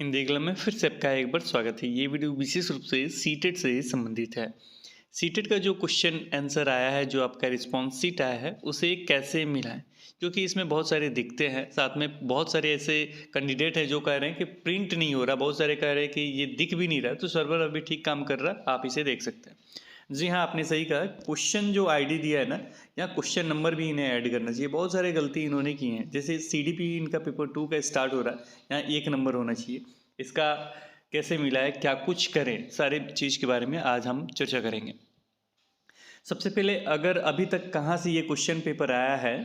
Hindi club में फिर से आपका एक बार स्वागत है। ये वीडियो विशेष रूप से सीटेट से संबंधित है। सीटेट का जो क्वेश्चन आंसर आया है, जो आपका रिस्पॉन्स सीट आया है, उसे कैसे मिलाएं, क्योंकि इसमें बहुत सारे दिखते हैं। साथ में बहुत सारे ऐसे कैंडिडेट हैं जो कह रहे हैं कि प्रिंट नहीं हो रहा, बहुत सारे कह रहे हैं कि ये दिख भी नहीं रहा, तो सर्वर अभी ठीक काम कर रहा है, आप इसे देख सकते हैं। जी हाँ, आपने सही कहा। क्वेश्चन जो आईडी दिया है ना, यहाँ क्वेश्चन नंबर भी इन्हें ऐड करना चाहिए। बहुत सारे गलती इन्होंने की हैं। जैसे सीडीपी इनका पेपर 2 का स्टार्ट हो रहा है, यहाँ 1 नंबर होना चाहिए। इसका कैसे मिला है, क्या कुछ करें, सारे चीज़ के बारे में आज हम चर्चा करेंगे। सबसे पहले, अगर अभी तक कहाँ से ये क्वेश्चन पेपर आया है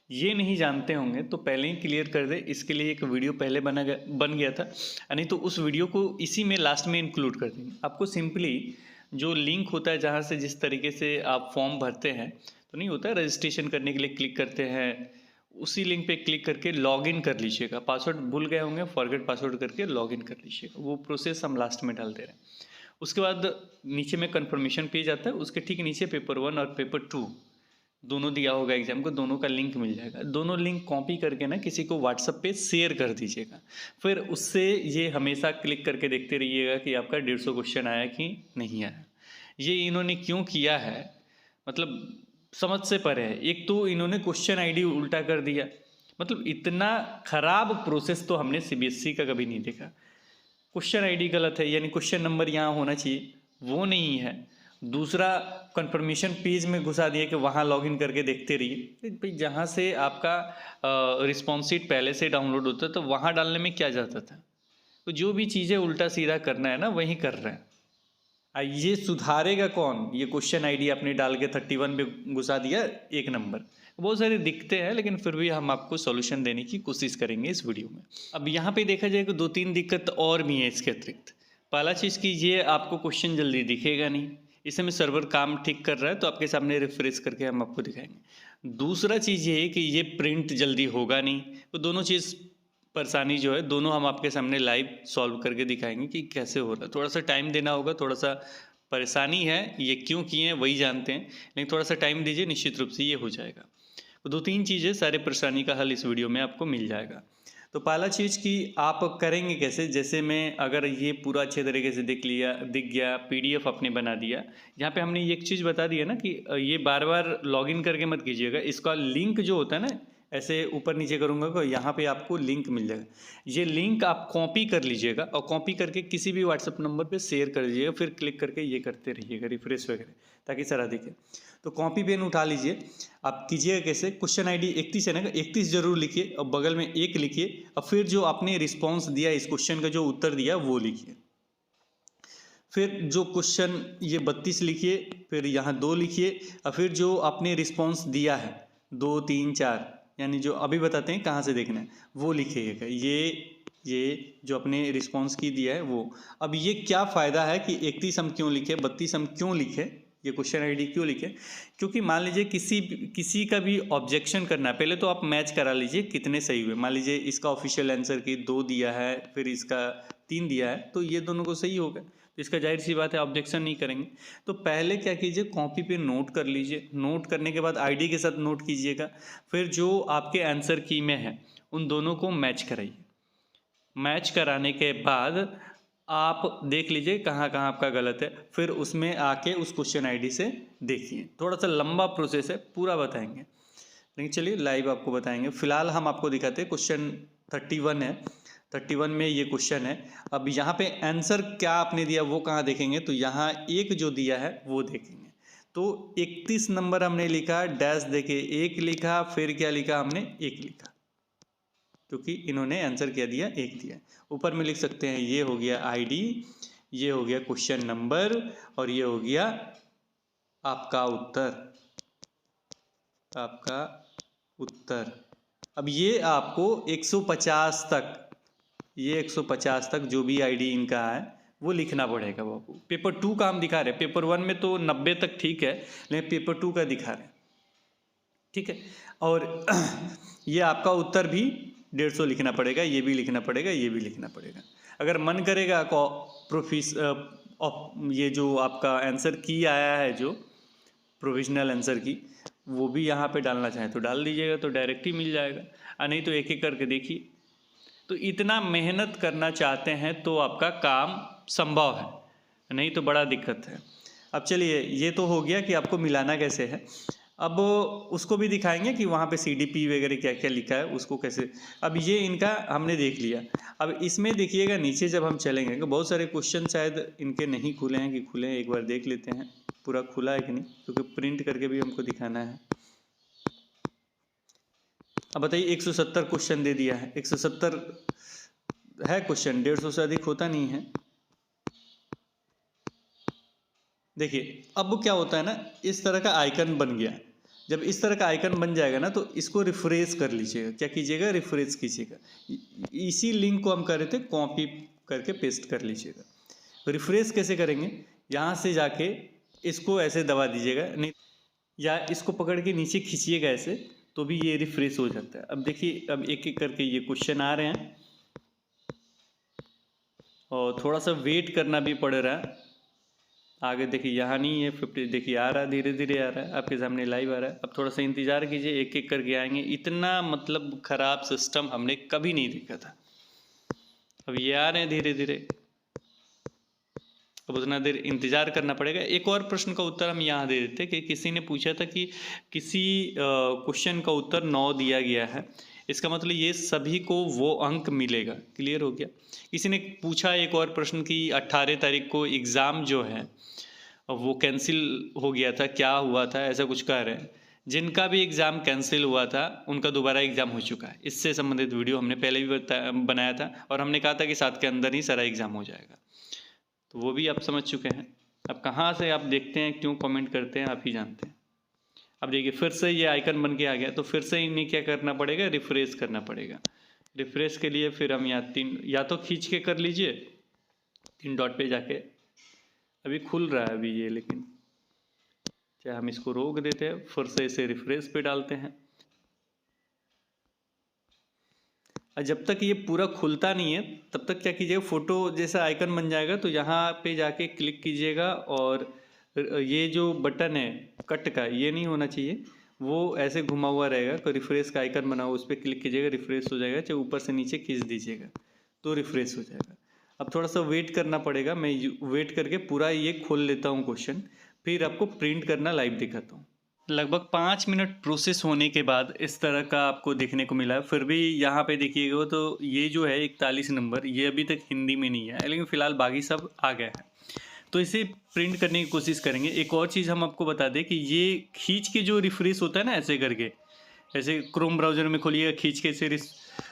ये नहीं जानते होंगे तो पहले ही क्लियर कर दे। इसके लिए एक वीडियो पहले बन गया था, नहीं तो उस वीडियो को इसी में लास्ट में इंक्लूड कर देंगे। आपको सिंपली जो लिंक होता है, जहाँ से जिस तरीके से आप फॉर्म भरते हैं, तो नहीं होता है, रजिस्ट्रेशन करने के लिए क्लिक करते हैं, उसी लिंक पे क्लिक करके लॉगिन कर लीजिएगा। पासवर्ड भूल गए होंगे, फॉरगेट पासवर्ड करके लॉगिन कर लीजिएगा। वो प्रोसेस हम लास्ट में डाल दे रहे हैं। उसके बाद नीचे में कंफर्मेशन पेज आता है, उसके ठीक नीचे पेपर 1 और पेपर 2 दोनों दिया होगा एग्जाम को, दोनों का लिंक मिल जाएगा। दोनों लिंक कॉपी करके ना किसी को व्हाट्सएप पे शेयर कर दीजिएगा। फिर उससे ये हमेशा क्लिक करके देखते रहिएगा कि आपका 150 क्वेश्चन आया कि नहीं आया। ये इन्होंने क्यों किया है, मतलब समझ से परे है। एक तो इन्होंने क्वेश्चन आईडी उल्टा कर दिया, मतलब इतना खराब प्रोसेस तो हमने सीबीएसई का कभी नहीं देखा। क्वेश्चन आईडी गलत है, यानी क्वेश्चन नंबर यहाँ होना चाहिए, वो नहीं है। दूसरा, कंफर्मेशन पेज में घुसा दिया कि वहाँ लॉगिन करके देखते रहिए। भाई, जहाँ से आपका रिस्पॉन्स शीट पहले से डाउनलोड होता है तो वहाँ डालने में क्या जाता था। तो जो भी चीज़ें उल्टा सीधा करना है ना, वही कर रहे हैं। ये सुधारेगा कौन? ये क्वेश्चन आईडी आपने डाल के 31 पे घुसा दिया 1 नंबर। बहुत सारे दिखते हैं, लेकिन फिर भी हम आपको सॉल्यूशन देने की कोशिश करेंगे इस वीडियो में। अब यहाँ पे देखा जाए तो 2-3 दिक्कत और भी है इसके अतिरिक्त। पहला चीज़ कि ये आपको क्वेश्चन जल्दी दिखेगा नहीं। इस समय सर्वर काम ठीक कर रहा है, तो आपके सामने रिफ्रेश करके हम आपको दिखाएंगे। दूसरा चीज़ ये है कि ये प्रिंट जल्दी होगा नहीं। तो दोनों चीज़ परेशानी जो है, दोनों हम आपके सामने लाइव सॉल्व करके दिखाएंगे कि कैसे हो रहा है। थोड़ा सा टाइम देना होगा, थोड़ा सा परेशानी है, ये क्यों किए हैं वही जानते हैं, लेकिन थोड़ा सा टाइम दीजिए, निश्चित रूप से ये हो जाएगा। तो 2-3 चीज़ें, सारे परेशानी का हल इस वीडियो में आपको मिल जाएगा। तो पहला चीज़ कि आप करेंगे कैसे, जैसे मैं अगर ये पूरा अच्छे तरीके से दिख गया, पीडीएफ आपने बना दिया। यहाँ पे हमने ये एक चीज़ बता दी है ना कि ये बार बार लॉगिन करके मत कीजिएगा। इसका लिंक जो होता है ना, ऐसे ऊपर नीचे करूँगा तो यहाँ पे आपको लिंक मिल जाएगा। ये लिंक आप कॉपी कर लीजिएगा और कॉपी करके किसी भी व्हाट्सएप नंबर पे शेयर कर दीजिएगा। फिर क्लिक करके ये करते रहिएगा, रिफ्रेश वगैरह, ताकि सारा दिखे। तो कॉपी पेन उठा लीजिए। आप कीजिएगा कैसे, क्वेश्चन आईडी 31 है ना, 31 जरूर लिखिए और बगल में 1 लिखिए, और फिर जो आपने रिस्पॉन्स दिया, इस क्वेश्चन का जो उत्तर दिया वो लिखिए। फिर जो क्वेश्चन ये 32 लिखिए, फिर यहाँ 2 लिखिए, और फिर जो आपने रिस्पॉन्स दिया है 2, 3, 4, यानी जो अभी बताते हैं कहाँ से देखना है वो लिखिएगा। ये जो अपने रिस्पॉन्स की दिया है वो। अब ये क्या फ़ायदा है कि 31 हम क्यों लिखे, 32 हम क्यों लिखे, ये क्वेश्चन आईडी क्यों लिखे? क्योंकि मान लीजिए किसी का भी ऑब्जेक्शन करना है, पहले तो आप मैच करा लीजिए कितने सही हुए। मान लीजिए इसका ऑफिशियल आंसर की 2 दिया है, फिर इसका 3 दिया है, तो ये दोनों को सही होगा, तो इसका जाहिर सी बात है ऑब्जेक्शन नहीं करेंगे। तो पहले क्या कीजिए, कॉपी पे नोट कर लीजिए। नोट करने के बाद आईडी के साथ नोट कीजिएगा। फिर जो आपके आंसर की में है उन दोनों को मैच कराइए। मैच कराने के बाद आप देख लीजिए कहाँ कहाँ आपका गलत है, फिर उसमें आके उस क्वेश्चन आईडी से देखिए। थोड़ा सा लंबा प्रोसेस है, पूरा बताएंगे, लेकिन चलिए लाइव आपको बताएंगे। फिलहाल हम आपको दिखाते हैं क्वेश्चन 31 है, 31 में ये क्वेश्चन है। अब यहाँ पे आंसर क्या आपने दिया वो कहाँ देखेंगे, तो यहाँ 1 जो दिया है वो देखेंगे। तो 31 नंबर हमने लिखा, डैश देके 1 लिखा, फिर क्या लिखा हमने, 1 लिखा, क्योंकि इन्होंने आंसर क्या दिया, 1 दिया। ऊपर में लिख सकते हैं ये हो गया आईडी, ये हो गया क्वेश्चन नंबर, और ये हो गया आपका उत्तर, आपका उत्तर। अब ये आपको 150 तक, ये 150 तक जो भी आईडी इनका है वो लिखना पड़ेगा बाबू। पेपर 2 का हम दिखा रहे हैं, पेपर 1 में तो 90 तक ठीक है, लेकिन पेपर 2 का दिखा रहे हैं, ठीक है। और ये आपका उत्तर भी 150 लिखना पड़ेगा, ये भी लिखना पड़ेगा, ये भी लिखना पड़ेगा। अगर मन करेगा ये जो आपका आंसर की आया है, जो प्रोविजनल आंसर की, वो भी यहाँ पे डालना चाहे तो डाल दीजिएगा, तो डायरेक्ट ही मिल जाएगा। नहीं तो एक एक करके देखिए। तो इतना मेहनत करना चाहते हैं तो आपका काम संभव है, नहीं तो बड़ा दिक्कत है। अब चलिए, ये तो हो गया कि आपको मिलाना कैसे है। अब उसको भी दिखाएंगे कि वहाँ पे CDP वगैरह क्या क्या लिखा है, उसको कैसे। अब ये इनका हमने देख लिया। अब इसमें देखिएगा नीचे जब हम चलेंगे तो बहुत सारे क्वेश्चन शायद इनके नहीं खुले हैं कि खुले हैं, एक बार देख लेते हैं पूरा खुला है कि नहीं, क्योंकि प्रिंट करके भी हमको दिखाना है। अब बताइए, 170 क्वेश्चन दे दिया है। 170 है क्वेश्चन, 150 से अधिक होता नहीं है। देखिए अब क्या होता है ना, इस तरह का आइकन बन गया। जब इस तरह का आइकन बन जाएगा ना तो इसको रिफ्रेश कर लीजिएगा। क्या कीजिएगा, रिफ्रेश कीजिएगा। इसी लिंक को हम कर रहे थे, कॉपी करके पेस्ट कर लीजिएगा। तो रिफ्रेश कैसे करेंगे, यहाँ से जाके इसको ऐसे दबा दीजिएगा, नहीं या इसको पकड़ के नीचे खींचिएगा ऐसे, तो भी ये रिफ्रेश हो जाता है। अब देखिए, अब एक एक करके ये क्वेश्चन आ रहे हैं और थोड़ा सा वेट करना भी पड़ रहा है। आगे देखिए, यहाँ नहीं है 50, देखिए आ रहा है, धीरे धीरे आ रहा है, आपके सामने लाइव आ रहा है। अब थोड़ा सा इंतज़ार कीजिए, एक एक करके आएंगे। इतना मतलब ख़राब सिस्टम हमने कभी नहीं देखा था। अब ये आ रहे हैं धीरे धीरे, अब उतना देर इंतज़ार करना पड़ेगा। एक और प्रश्न का उत्तर हम यहाँ दे देते कि किसी ने पूछा था कि किसी क्वेश्चन का उत्तर 9 दिया गया है, इसका मतलब ये सभी को वो अंक मिलेगा। क्लियर हो गया। किसी ने पूछा एक और प्रश्न कि 18 तारीख को एग्ज़ाम जो है वो कैंसिल हो गया था, क्या हुआ था, ऐसा कुछ कह रहे हैं। जिनका भी एग्ज़ाम कैंसिल हुआ था उनका दोबारा एग्ज़ाम हो चुका है। इससे संबंधित वीडियो हमने पहले भी बनाया था और हमने कहा था कि 7 के अंदर ही सारा एग्ज़ाम हो जाएगा, तो वो भी आप समझ चुके हैं। अब कहाँ से आप देखते हैं, क्यों कमेंट करते हैं, आप ही जानते हैं। अब देखिए फिर से ये आइकन बन के आ गया, तो फिर से इन्हें क्या करना पड़ेगा, रिफ्रेश करना पड़ेगा। रिफ्रेश के लिए फिर हम यहाँ 3 या तो खींच के कर लीजिए, 3 डॉट पे जाके। अभी खुल रहा है अभी ये, लेकिन क्या हम इसको रोक देते हैं, फिर से इसे रिफ्रेश पे डालते हैं। और जब तक ये पूरा खुलता नहीं है तब तक क्या कीजिएगा, फ़ोटो जैसा आइकन बन जाएगा तो यहाँ पे जाके क्लिक कीजिएगा और ये जो बटन है कट का, ये नहीं होना चाहिए, वो ऐसे घुमा हुआ रहेगा। तो रिफ्रेश का आइकन बना हुआ, उस पर क्लिक कीजिएगा, रिफ्रेश हो जाएगा। चाहे ऊपर से नीचे खींच दीजिएगा तो रिफ्रेश हो जाएगा। अब थोड़ा सा वेट करना पड़ेगा, मैं वेट करके पूरा ये खोल लेता हूँ क्वेश्चन, फिर आपको प्रिंट करना लाइव दिखाता हूँ। लगभग 5 मिनट प्रोसेस होने के बाद इस तरह का आपको देखने को मिला है। फिर भी यहाँ पे देखिएगा तो ये जो है 41 नंबर, ये अभी तक हिंदी में नहीं है, लेकिन फ़िलहाल बाकी सब आ गया है। तो इसे प्रिंट करने की कोशिश करेंगे। एक और चीज़ हम आपको बता दें कि ये खींच के जो रिफ्रेश होता है ना, ऐसे करके, ऐसे क्रोम ब्राउज़र में खोलिएगा, खींच के ऐसे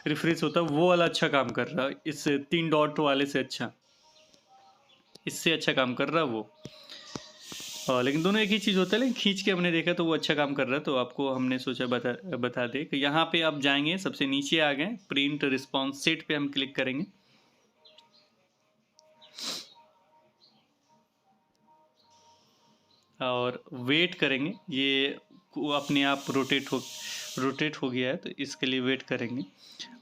रिफ्रेश होता है, वो वाला अच्छा काम कर रहा है। इस 3 डॉट वाले से अच्छा, इससे अच्छा काम कर रहा है वो। लेकिन दोनों एक ही चीज़ होता है, लेकिन खींच के हमने देखा तो वो अच्छा काम कर रहा है, तो आपको हमने सोचा बता दें कि यहाँ पे आप जाएंगे, सबसे नीचे आ गए, प्रिंट रिस्पॉन्स सेट पे हम क्लिक करेंगे। और वेट करेंगे, ये अपने आप रोटेट हो गया है, तो इसके लिए वेट करेंगे।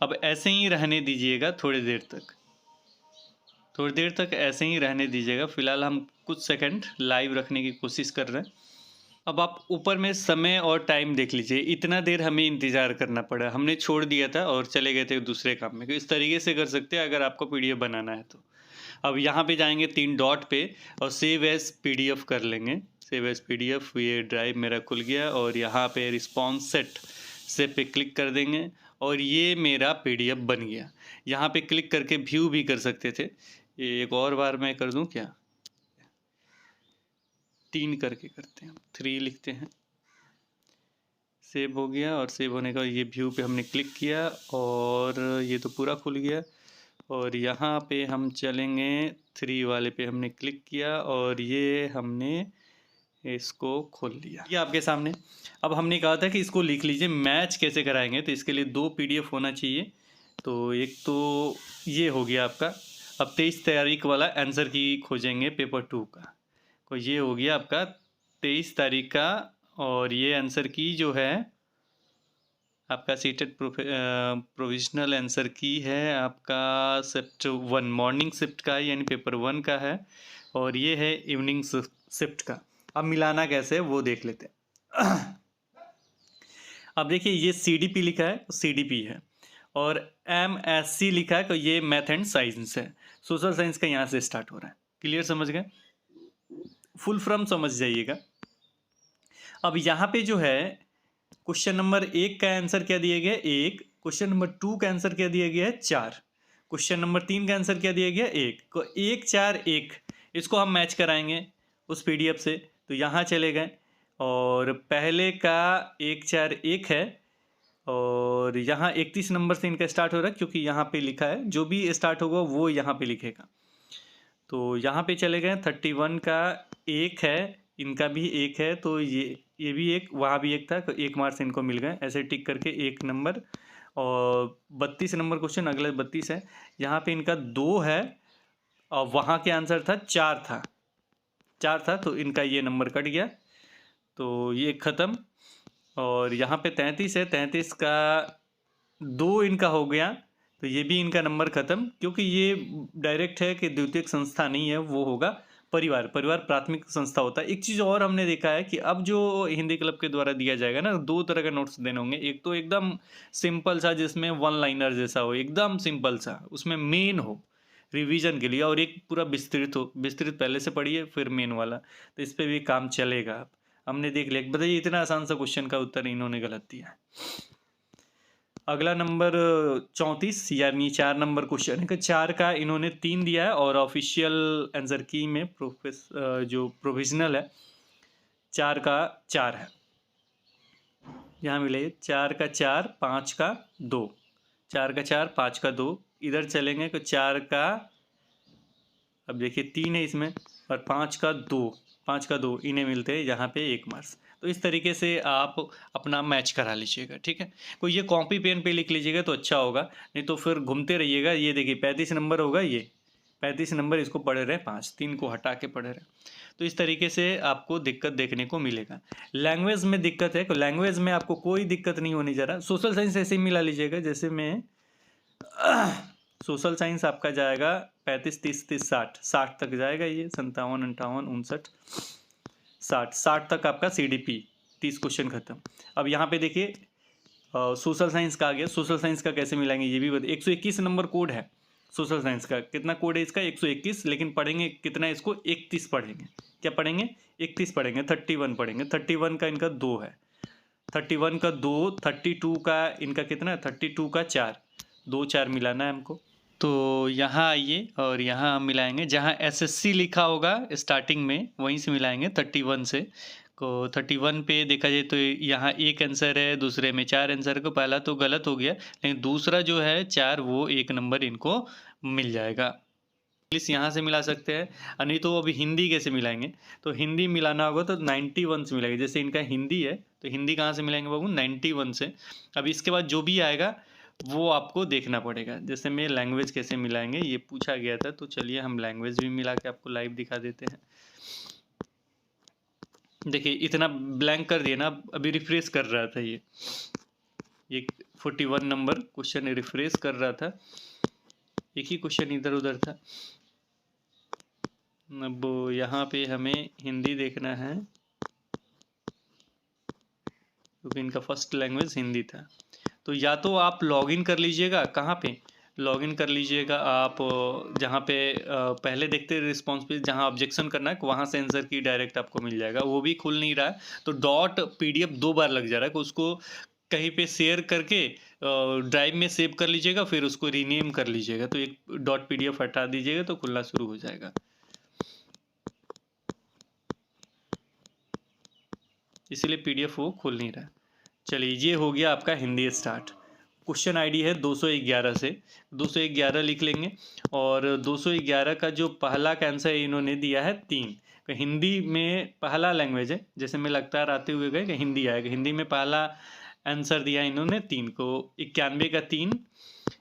अब ऐसे ही रहने दीजिएगा थोड़ी देर तक ऐसे ही रहने दीजिएगा। फ़िलहाल हम कुछ सेकंड लाइव रखने की कोशिश कर रहे हैं। अब आप ऊपर में समय और टाइम देख लीजिए, इतना देर हमें इंतज़ार करना पड़ा, हमने छोड़ दिया था और चले गए थे दूसरे काम में। तो इस तरीके से कर सकते हैं अगर आपको PDF बनाना है तो। अब यहाँ पे जाएंगे 3 डॉट पे और सेव एज़ PDF कर लेंगे। सेव एज़ PDF, ये ड्राइव मेरा खुल गया और यहाँ पे रिस्पॉन्स सेट से पे क्लिक कर देंगे और ये मेरा PDF बन गया। यहाँ पे क्लिक करके व्यू भी कर सकते थे। ये एक और बार मैं कर दूं क्या, 3 करके करते हैं, 3 लिखते हैं। सेव हो गया और सेव होने का ये व्यू पे हमने क्लिक किया और ये तो पूरा खुल गया। और यहाँ पे हम चलेंगे, 3 वाले पे हमने क्लिक किया और ये हमने इसको खोल लिया, ये आपके सामने। अब हमने कहा था कि इसको लिख लीजिए, मैच कैसे कराएंगे, तो इसके लिए 2 PDF होना चाहिए। तो एक तो ये हो गया आपका। अब 23 तारीख वाला आंसर की खोजेंगे पेपर 2 का, तो ये हो गया आपका 23 तारीख का। और ये आंसर की जो है आपका सीटेड प्रोविजनल आंसर की है आपका शिफ्ट 1 मॉर्निंग शिफ्ट का, यानी पेपर 1 का है, और ये है इवनिंग शिफ्ट का। अब मिलाना कैसे है वो देख लेते हैं। अब देखिए ये CDP लिखा है, CDP है, और MSc लिखा है तो ये मैथ एंड साइंस है। सोशल साइंस का यहाँ से स्टार्ट हो रहा है। क्लियर, समझ गए? फुल फॉर्म समझ जाइएगा। अब यहाँ पे जो है क्वेश्चन नंबर 1 का आंसर क्या दिया गया है? 1। क्वेश्चन नंबर 2 का आंसर क्या दिया गया है? 4। क्वेश्चन नंबर 3 का आंसर क्या दिया गया? 1 को 1 4 1। इसको हम मैच कराएंगे उस PDF से। तो यहाँ चले गए और पहले का 1 4 1 है और यहाँ 31 नंबर से इनका स्टार्ट हो रहा है, क्योंकि यहाँ पे लिखा है जो भी स्टार्ट होगा वो यहाँ पे लिखेगा। तो यहाँ पे चले गए 31 का 1 है, इनका भी 1 है, तो ये भी 1, वहाँ भी 1 था, तो 1 मार्क्स इनको मिल गए। ऐसे टिक करके 1 नंबर। और 32 नंबर क्वेश्चन, अगला 32 है। यहाँ पे इनका 2 है और वहाँ के आंसर था 4 था, 4 था, तो इनका ये नंबर कट गया, तो ये ख़त्म। और यहाँ पे 33 है, 33 का 2 इनका हो गया, तो ये भी इनका नंबर ख़त्म, क्योंकि ये डायरेक्ट है कि द्वितीयक संस्था नहीं है, वो होगा परिवार प्राथमिक संस्था होता है। एक चीज़ और हमने देखा है कि अब जो हिंदी क्लब के द्वारा दिया जाएगा ना, 2 तरह का नोट्स देने होंगे। एक तो एकदम सिंपल सा जिसमें 1 लाइनर जैसा हो, एकदम सिंपल सा, उसमें मेन हो रिवीजन के लिए, और एक पूरा विस्तृत हो। विस्तृत पहले से पढ़िए फिर मेन वाला, तो इस पर भी काम चलेगा। हमने देख लिया। बताइए, इतना आसान सा क्वेश्चन का उत्तर इन्होंने गलत दिया है। अगला नंबर 34, यानी 4 नंबर क्वेश्चन है। 4 का इन्होंने 3 दिया है और ऑफिशियल आंसर की में जो प्रोविजनल है 4 का 4 है। यहाँ मिले 4 का 4, 5 का 2, 4 का 4, 5 का 2। इधर चलेंगे तो 4 का, अब देखिए 3 है इसमें, और 5 का 2, 5 का 2 इन्हें मिलते हैं यहाँ पे 1 मार्क्स। तो इस तरीके से आप अपना मैच करा लीजिएगा, ठीक है। कोई ये कॉपी पेन पे लिख लीजिएगा तो अच्छा होगा, नहीं तो फिर घूमते रहिएगा। ये देखिए 35 नंबर होगा, ये 35 नंबर इसको पढ़े रहे, 5 3 को हटा के पढ़े रहे, तो इस तरीके से आपको दिक्कत देखने को मिलेगा। लैंग्वेज में दिक्कत है, तो लैंग्वेज में आपको कोई दिक्कत नहीं होने जा रहा। सोशल साइंस ऐसे ही मिला लीजिएगा, जैसे मैं सोशल साइंस आपका जाएगा 35 30 30 60 60 तक जाएगा, ये 57 58 59 60 60 तक आपका CDP 30 क्वेश्चन खत्म। अब यहाँ पे देखिए सोशल साइंस का आ गया। सोशल साइंस का कैसे मिलाएंगे ये भी बता। 121 नंबर कोड है सोशल साइंस का। कितना कोड है इसका? 121, लेकिन पढ़ेंगे कितना इसको? 31 पढ़ेंगे। क्या पढ़ेंगे? 31 पढ़ेंगे, 31 पढ़ेंगे। 31 का इनका 2 है, 31 का 2, 32 का इनका कितना है? 32 का 4, 2 4 मिलाना है हमको। तो यहाँ आइए और यहाँ हम मिलाएंगे, जहाँ SSC लिखा होगा स्टार्टिंग में वहीं से मिलाएंगे 31 से। को 31 पे देखा जाए तो यहाँ 1 आंसर है, दूसरे में 4 आंसर को, पहला तो गलत हो गया, लेकिन दूसरा जो है 4 वो 1 नंबर इनको मिल जाएगा। इंग्लिश यहाँ से मिला सकते हैं, नहीं तो अभी हिंदी कैसे मिलाएंगे? तो हिंदी मिलाना होगा तो 91 से मिलाएंगे। जैसे इनका हिंदी है तो हिंदी कहाँ से मिलाएंगे बाबू? 91 से। अब इसके बाद जो भी आएगा वो आपको देखना पड़ेगा। जैसे में लैंग्वेज कैसे मिलाएंगे ये पूछा गया था, तो चलिए हम लैंग्वेज भी मिला के आपको लाइव दिखा देते हैं। देखिए इतना ब्लैंक कर दिया ना, अभी रिफ्रेश कर रहा था ये 41 नंबर क्वेश्चन रिफ्रेश कर रहा था, एक ही क्वेश्चन इधर उधर था। अब यहाँ पे हमें हिंदी देखना है, क्योंकि इनका फर्स्ट लैंग्वेज हिंदी था। तो या तो आप लॉगिन कर लीजिएगा, कहाँ पे लॉगिन कर लीजिएगा आप, जहाँ पे पहले देखते रिस्पॉन्स पे जहाँ ऑब्जेक्शन करना है वहाँ से आंसर की डायरेक्ट आपको मिल जाएगा। वो भी खुल नहीं रहा है, तो .pdf 2 बार लग जा रहा है, कि उसको कहीं पे शेयर करके ड्राइव में सेव कर लीजिएगा, फिर उसको रीनेम कर लीजिएगा, तो एक .pdf हटा दीजिएगा तो खुलना शुरू हो जाएगा। इसीलिए PDF वो खुल नहीं रहा। चलिए ये हो गया आपका हिंदी स्टार्ट। क्वेश्चन आईडी है 211 से, 211 लिख लेंगे। और 211 का जो पहला का आंसर इन्होंने दिया है 3। तो हिंदी में पहला लैंग्वेज है, जैसे मैं लगातार आते हुए गए कि हिंदी आएगा। हिंदी में पहला आंसर दिया इन्होंने 3 को। 91 का 3,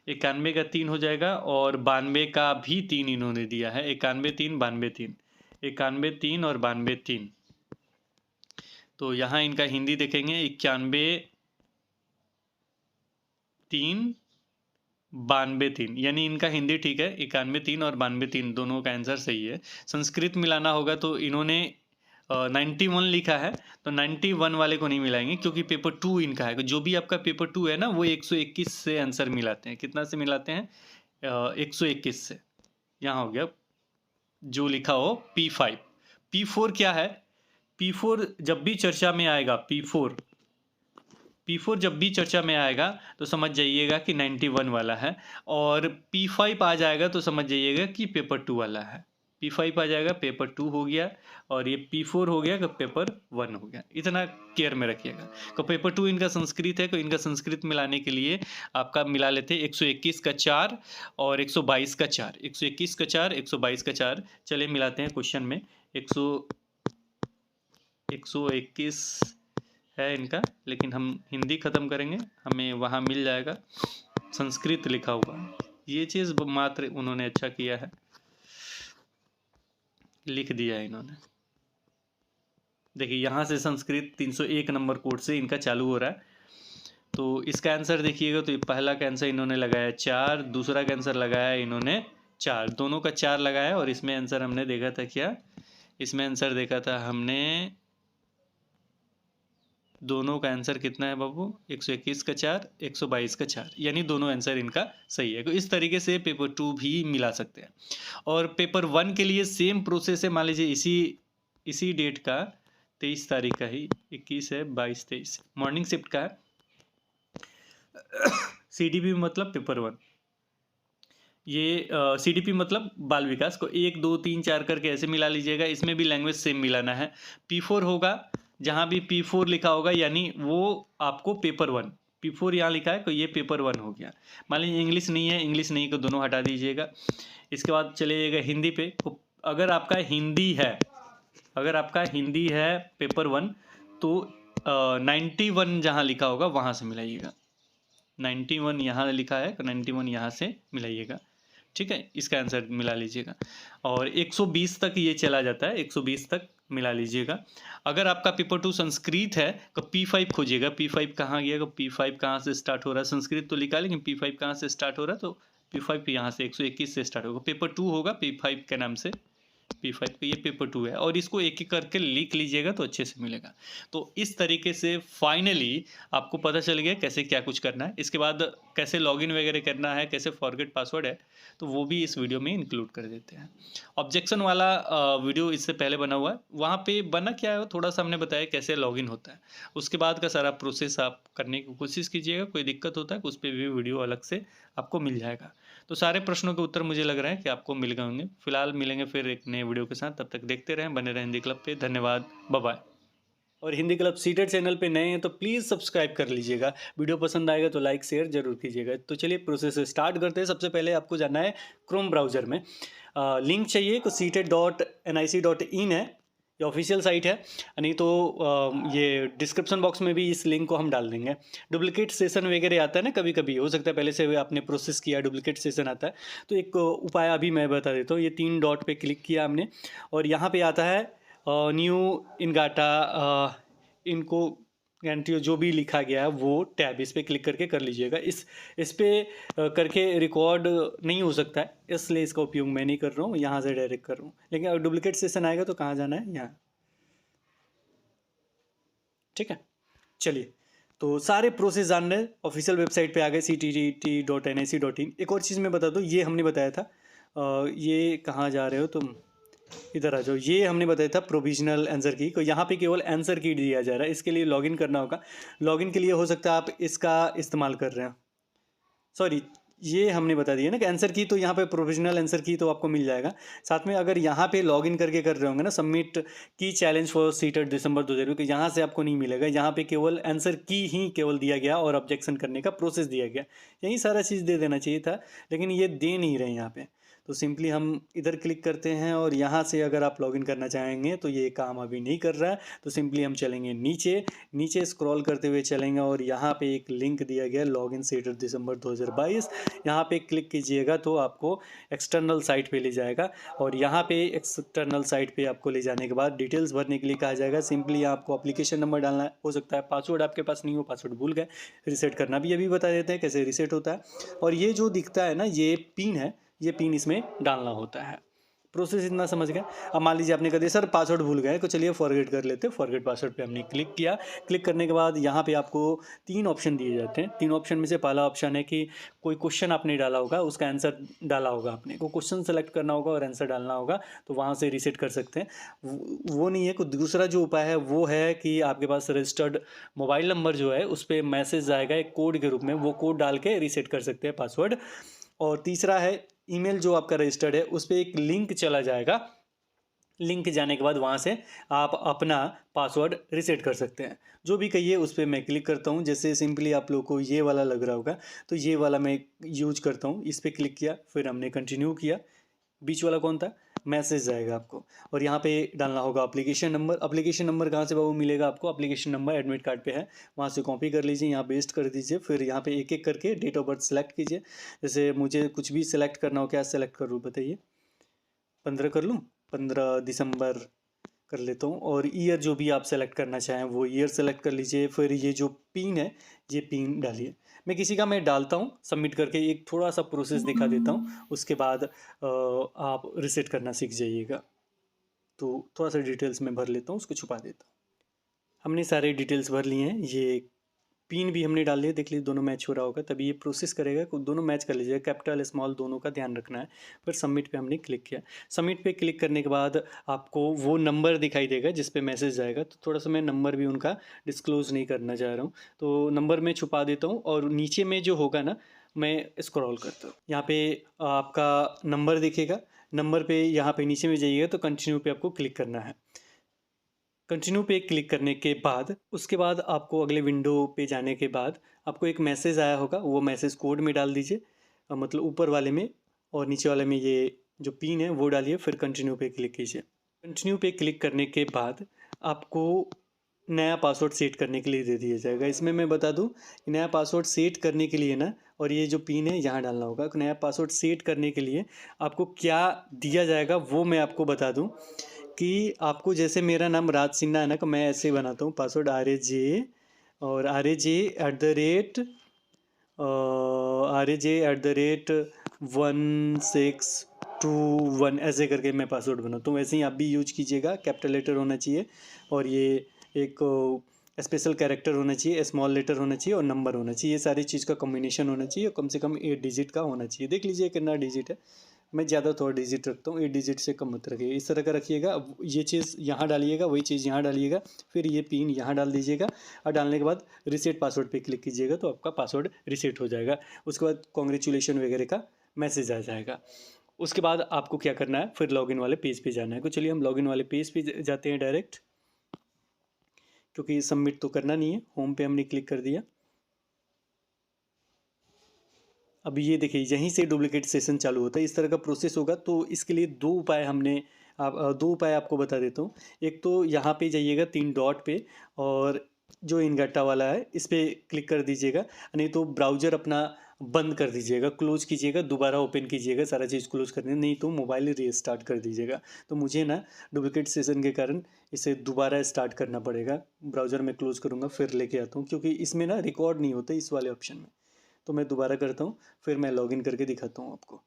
91 का 3 हो जाएगा, और 92 का भी 3 इन्होंने दिया है। 91 3 92 3, 91 3 और 92 3। तो यहाँ इनका हिंदी देखेंगे 91 3 92 3, यानी इनका हिंदी ठीक है। 91 3 और 92 3 दोनों का आंसर सही है। संस्कृत मिलाना होगा तो इन्होंने 91 लिखा है तो 91 वाले को नहीं मिलाएंगे, क्योंकि पेपर 2 इनका है। जो भी आपका पेपर 2 है ना, वो 121 से आंसर मिलाते हैं। कितना से मिलाते हैं? 121 से। यहाँ हो गया जो लिखा हो P5। P4 क्या है? P4 जब भी चर्चा में आएगा, P4 जब भी चर्चा में आएगा तो समझ जाइएगा कि 91 वाला है, और P5 आ जाएगा तो समझ जाइएगा कि पेपर 2 वाला है। P5 आ जाएगा, पेपर 2 हो गया, और ये P4 हो गया, पेपर 1 हो गया। इतना केयर में रखिएगा। तो पेपर 2 इनका संस्कृत है, तो इनका संस्कृत मिलाने के लिए आपका मिला लेते हैं 121 का 4 और 122 का 4। 121 का 4, 122 का 4। चलिए मिलाते हैं क्वेश्चन में। 121 है इनका, लेकिन हम हिंदी ख़त्म करेंगे, हमें वहाँ मिल जाएगा संस्कृत लिखा हुआ। ये चीज़ मात्र उन्होंने अच्छा किया है, लिख दिया है इन्होंने। देखिए यहाँ से संस्कृत 301 नंबर कोड से इनका चालू हो रहा है। तो इसका आंसर देखिएगा, तो पहला का आंसर इन्होंने लगाया 4, दूसरा का आंसर लगाया इन्होंने 4, दोनों का 4 लगाया। और इसमें आंसर हमने देखा था क्या? इसमें आंसर देखा था हमने, दोनों का आंसर कितना है बाबू? 121 का 4, 122 का 4, यानी दोनों आंसर इनका सही है। तो इस तरीके से पेपर 2 भी मिला सकते हैं। और पेपर 1 के लिए सेम प्रोसेस है। मान लीजिए इसी डेट का 23 तारीख का ही, 21 है, 22, 23 मॉर्निंग शिफ्ट का है। CDP मतलब पेपर 1, ये CDP मतलब बाल विकास को 1, 2, 3, 4 करके ऐसे मिला लीजिएगा। इसमें भी लैंग्वेज सेम मिलाना है। P4 होगा, जहाँ भी P4 लिखा होगा यानी वो आपको पेपर 1, P4 यहाँ लिखा है तो ये पेपर 1 हो गया। मान लीजिए इंग्लिश नहीं है, इंग्लिश नहीं को दोनों हटा दीजिएगा। इसके बाद चलिएगा हिंदी पे। तो अगर आपका हिंदी है पेपर 1, तो 91 जहाँ लिखा होगा वहाँ से मिलाइएगा। 91 यहाँ लिखा है तो 91 यहाँ से मिलाइएगा, ठीक है। इसका आंसर मिला लीजिएगा। और 120 तक ये चला जाता है, 120 तक मिला लीजिएगा। अगर आपका पेपर 2 संस्कृत है तो P5 खोजिएगा। P5 कहाँ गया? तो P5 कहाँ से स्टार्ट हो रहा है? संस्कृत तो लिखा, लेकिन P5 कहाँ से स्टार्ट हो रहा है? तो P5 यहाँ से 121 से स्टार्ट होगा। पेपर 2 होगा P5 के नाम से, P5 का ये पेपर 2 है। और इसको एक एक करके लिख लीजिएगा तो अच्छे से मिलेगा। तो इस तरीके से फाइनली आपको पता चल गया कैसे क्या कुछ करना है। इसके बाद कैसे लॉगिन वगैरह करना है, कैसे फॉरगेट पासवर्ड है, तो वो भी इस वीडियो में इंक्लूड कर देते हैं। ऑब्जेक्शन वाला वीडियो इससे पहले बना हुआ है, वहाँ पे बना क्या है थोड़ा सा हमने बताया कैसे लॉगिन होता है। उसके बाद का सारा प्रोसेस आप करने की कोशिश कीजिएगा। कोई दिक्कत होता है उस पर भी वीडियो अलग से आपको मिल जाएगा। तो सारे प्रश्नों के उत्तर मुझे लग रहा है कि आपको मिल गए होंगे। फिलहाल मिलेंगे फिर एक नए वीडियो के साथ, तब तक देखते रहें, बने रहें हिंदी क्लब पे। धन्यवाद, बाय बाय। और हिंदी क्लब सीटेड चैनल पे नए हैं तो प्लीज़ सब्सक्राइब कर लीजिएगा। वीडियो पसंद आएगा तो लाइक शेयर जरूर कीजिएगा। तो चलिए प्रोसेस स्टार्ट करते हैं। सबसे पहले आपको जाना है क्रोम ब्राउज़र में, लिंक चाहिए तो seated.nic.in है, ये ऑफिशियल साइट है। नहीं तो ये डिस्क्रिप्शन बॉक्स में भी इस लिंक को हम डाल देंगे। डुप्लीकेट सेशन वगैरह आता है ना, कभी कभी हो सकता है पहले से आपने प्रोसेस किया, डुप्लीकेट सेशन आता है। तो एक उपाय अभी मैं बता देता हूँ। ये 3 डॉट पे क्लिक किया हमने और यहाँ पे आता है न्यू इनगाटा इनको एंट्री जो भी लिखा गया है वो टैब, इस पर क्लिक करके कर लीजिएगा। इस पर करके रिकॉर्ड नहीं हो सकता है, इसलिए इसका उपयोग मैं नहीं कर रहा हूँ, यहाँ से डायरेक्ट कर रहा हूँ। लेकिन अगर डुप्लीकेट सेशन आएगा तो कहाँ जाना है? यहाँ, ठीक है। चलिए, तो सारे प्रोसेस जानने ऑफिशियल वेबसाइट पे आ गए ctt.nic.in। एक और चीज़ मैं बता दूँ, ये हमने बताया था, ये कहाँ जा रहे हो तुम, इधर आ जाओ। ये हमने बताया था प्रोविजनल आंसर की, तो यहाँ पे केवल आंसर की दिया जा रहा है। इसके लिए लॉगिन करना होगा। लॉगिन के लिए हो सकता है आप इसका इस्तेमाल कर रहे हैं, सॉरी ये हमने बता दिया ना कि आंसर की, तो यहाँ पे प्रोविजनल आंसर की तो आपको मिल जाएगा। साथ में अगर यहाँ पे लॉगिन करके कर रहे होंगे ना, सबमिट की चैलेंज फॉर सीटेड दिसंबर 2020, कि यहाँ से आपको नहीं मिलेगा। यहाँ पे केवल आंसर की ही केवल दिया गया और ऑब्जेक्शन करने का प्रोसेस दिया गया। यही सारा चीज़ दे देना चाहिए था, लेकिन ये दे नहीं रहे यहाँ पे। तो सिंपली हम इधर क्लिक करते हैं और यहाँ से अगर आप लॉगिन करना चाहेंगे तो ये काम अभी नहीं कर रहा है। तो सिंपली हम चलेंगे नीचे स्क्रॉल करते हुए चलेंगे और यहाँ पे एक लिंक दिया गया लॉगिन सीटेड दिसंबर 2022। यहाँ पे क्लिक कीजिएगा तो आपको एक्सटर्नल साइट पे ले जाएगा। और यहाँ पे एक्सटर्नल साइट पे आपको ले जाने के बाद डिटेल्स भरने के लिए कहा जाएगा। सिंपली आपको एप्लीकेशन नंबर डालना है, हो सकता है पासवर्ड आपके पास नहीं हो, पासवर्ड भूल गए, रिसेट करना भी अभी बता देते हैं कैसे रिसेट होता है। और ये जो दिखता है ना, ये पिन है, ये पिन इसमें डालना होता है। प्रोसेस इतना समझ गए। अब मान लीजिए आपने कह दिया सर पासवर्ड भूल गए, तो चलिए फॉरगेट कर लेते हैं। फॉरगेट पासवर्ड पे हमने क्लिक किया। क्लिक करने के बाद यहाँ पे आपको 3 ऑप्शन दिए जाते हैं। 3 ऑप्शन में से पहला ऑप्शन है कि कोई क्वेश्चन आपने डाला होगा, उसका आंसर डाला होगा आपने को, क्वेश्चन सेलेक्ट करना होगा और आंसर डालना होगा, तो वहाँ से रीसेट कर सकते हैं। वो नहीं है। कोई दूसरा जो उपाय है वो है कि आपके पास रजिस्टर्ड मोबाइल नंबर जो है उस पर मैसेज आएगा एक कोड के रूप में, वो कोड डाल के रीसेट कर सकते हैं पासवर्ड। और तीसरा है ईमेल जो आपका रजिस्टर्ड है उस पर एक लिंक चला जाएगा। लिंक जाने के बाद वहाँ से आप अपना पासवर्ड रीसेट कर सकते हैं। जो भी कहिए उस पर मैं क्लिक करता हूँ। जैसे सिंपली आप लोग को ये वाला लग रहा होगा, तो ये वाला मैं यूज करता हूँ। इस पर क्लिक किया, फिर हमने कंटिन्यू किया। बीच वाला कौन था? मैसेज आएगा आपको, और यहाँ पे डालना होगा एप्लीकेशन नंबर। एप्लीकेशन नंबर कहाँ से बाबू मिलेगा आपको? एप्लीकेशन नंबर एडमिट कार्ड पे है, वहाँ से कॉपी कर लीजिए, यहाँ पेस्ट कर दीजिए। फिर यहाँ पे एक एक करके डेट ऑफ बर्थ सेलेक्ट कीजिए। जैसे मुझे कुछ भी सिलेक्ट करना हो, क्या सेलेक्ट करूँ बताइए? 15 कर लूँ? 15 दिसंबर कर लेता हूँ। और ईयर जो भी आप सेलेक्ट करना चाहें वो ईयर सेलेक्ट कर लीजिए। फिर ये जो पिन है, ये पिन डालिए। मैं किसी का मैं डालता हूँ, सबमिट करके एक थोड़ा सा प्रोसेस दिखा देता हूँ। उसके बाद आप रिसेट करना सीख जाइएगा। तो थोड़ा सा डिटेल्स में भर लेता हूँ, उसको छुपा देता हूँ। हमने सारे डिटेल्स भर लिए हैं। ये पिन भी हमने डाल दिया, देख लीजिए दोनों मैच हो रहा होगा, तभी ये प्रोसेस करेगा। दोनों मैच कर लीजिएगा, कैपिटल स्मॉल दोनों का ध्यान रखना है। फिर सबमिट पे हमने क्लिक किया। सबमिट पे क्लिक करने के बाद आपको वो नंबर दिखाई देगा जिस पे मैसेज आएगा। तो थोड़ा सा मैं नंबर भी उनका डिस्क्लोज नहीं करना चाह रहा हूँ, तो नंबर में छुपा देता हूँ। और नीचे में जो होगा ना, मैं स्क्रॉल करता हूँ, यहाँ पे आपका नंबर दिखेगा। नंबर पे यहाँ पे नीचे में जाइएगा तो कंटिन्यू पे आपको क्लिक करना है। कंटिन्यू पे क्लिक करने के बाद उसके बाद आपको अगले विंडो पे जाने के बाद आपको एक मैसेज आया होगा, वो मैसेज कोड में डाल दीजिए, मतलब ऊपर वाले में, और नीचे वाले में ये जो पिन है वो डालिए। फिर कंटिन्यू पे क्लिक कीजिए। कंटिन्यू पे क्लिक करने के बाद आपको नया पासवर्ड सेट करने के लिए दे दिया जाएगा। इसमें मैं बता दूं कि नया पासवर्ड सेट करने के लिए ना, और ये जो पिन है यहाँ डालना होगा। नया पासवर्ड सेट करने के लिए आपको क्या दिया जाएगा वो मैं आपको बता दूं कि आपको, जैसे मेरा नाम राज सिन्हा है ना, तो मैं ऐसे ही बनाता हूँ पासवर्ड RAJ, और RAJ @ 1621 ऐसे करके मैं पासवर्ड बनाता हूँ। वैसे ही आप भी यूज कीजिएगा। कैपिटल लेटर होना चाहिए, और ये एक स्पेशल कैरेक्टर होना चाहिए, स्मॉल लेटर होना चाहिए, और नंबर होना चाहिए। ये सारी चीज़ का कॉम्बिनेशन होना चाहिए, और कम से कम 8 डिजिट का होना चाहिए। देख लीजिए कितना डिजिट है। मैं ज़्यादा थोड़ा डिजिट रखता हूँ, 8 डिजिट से कम मत रखिए। इस तरह का रखिएगा। अब ये चीज़ यहाँ डालिएगा, वही चीज़ यहाँ डालिएगा, फिर ये पिन यहाँ डाल दीजिएगा। और डालने के बाद रीसेट पासवर्ड पे क्लिक कीजिएगा, तो आपका पासवर्ड रीसेट हो जाएगा। उसके बाद कॉन्ग्रेचुलेशन वगैरह का मैसेज आ जाएगा। उसके बाद आपको क्या करना है, फिर लॉगिन वाले पेज पे जाना है। तो चलिए हम लॉगिन वाले पेज पे जाते हैं डायरेक्ट, क्योंकि सबमिट तो करना नहीं है। होम पे हमने क्लिक कर दिया। अब ये देखिए यहीं से डुप्लीकेट सेशन चालू होता है, इस तरह का प्रोसेस होगा। तो इसके लिए दो उपाय हमने दो उपाय आपको बता देता हूँ। एक तो यहाँ पे जाइएगा 3 डॉट पे, और जो इनगट्टा वाला है इस पर क्लिक कर दीजिएगा। नहीं तो ब्राउज़र अपना बंद कर दीजिएगा, क्लोज कीजिएगा, दोबारा ओपन कीजिएगा, सारा चीज़ क्लोज करनी है। नहीं तो मोबाइल रीस्टार्ट कर दीजिएगा। तो मुझे ना डुप्लीकेट सेशन के कारण इसे दोबारा स्टार्ट करना पड़ेगा। ब्राउज़र में क्लोज करूँगा, फिर लेके आता हूँ, क्योंकि इसमें ना रिकॉर्ड नहीं होता इस वाले ऑप्शन में। तो मैं दोबारा करता हूँ, फिर मैं लॉगिन करके दिखाता हूँ आपको।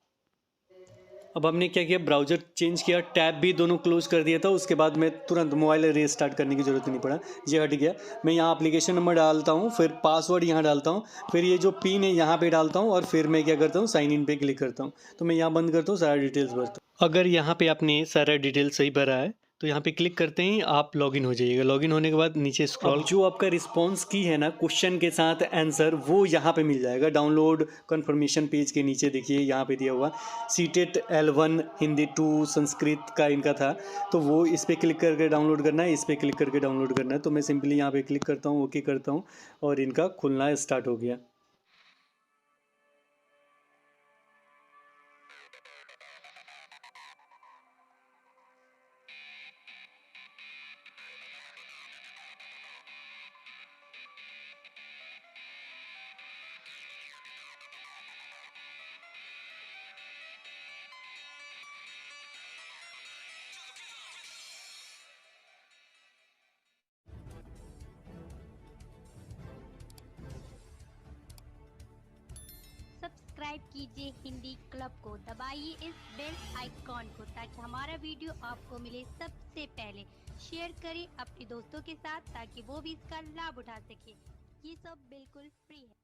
अब हमने क्या किया, ब्राउज़र चेंज किया, टैब भी दोनों क्लोज कर दिया था। उसके बाद मैं तुरंत मोबाइल रीस्टार्ट करने की ज़रूरत नहीं पड़ा, ये हट गया। मैं यहाँ एप्लीकेशन नंबर डालता हूँ, फिर पासवर्ड यहाँ डालता हूँ, फिर ये जो पिन है यहाँ पे डालता हूँ, और फिर मैं क्या करता हूँ, साइन इन पे क्लिक करता हूँ। तो मैं यहाँ बंद करता हूँ, सारा डिटेल्स भरता हूँ। अगर यहाँ पे आपने सारा डिटेल सही भरा है तो यहाँ पे क्लिक करते ही आप लॉगिन हो जाइएगा। लॉगिन होने के बाद नीचे स्क्रॉल, जो आपका रिस्पॉन्स की है ना क्वेश्चन के साथ आंसर, वो यहाँ पे मिल जाएगा। डाउनलोड कंफर्मेशन पेज के नीचे देखिए यहाँ पे दिया हुआ सीटेट L1 हिंदी 2 संस्कृत का इनका था, तो वो इस पर क्लिक करके डाउनलोड करना है, इस पर क्लिक करके डाउनलोड करना है। तो मैं सिंपली यहाँ पे क्लिक करता हूँ, ओके करता हूँ, और इनका खुलना स्टार्ट हो गया। सब्सक्राइब कीजिए हिंदी क्लब को, दबाइए इस बेल आइकॉन को ताकि हमारा वीडियो आपको मिले सबसे पहले। शेयर करें अपने दोस्तों के साथ ताकि वो भी इसका लाभ उठा सके। ये सब बिल्कुल फ्री है।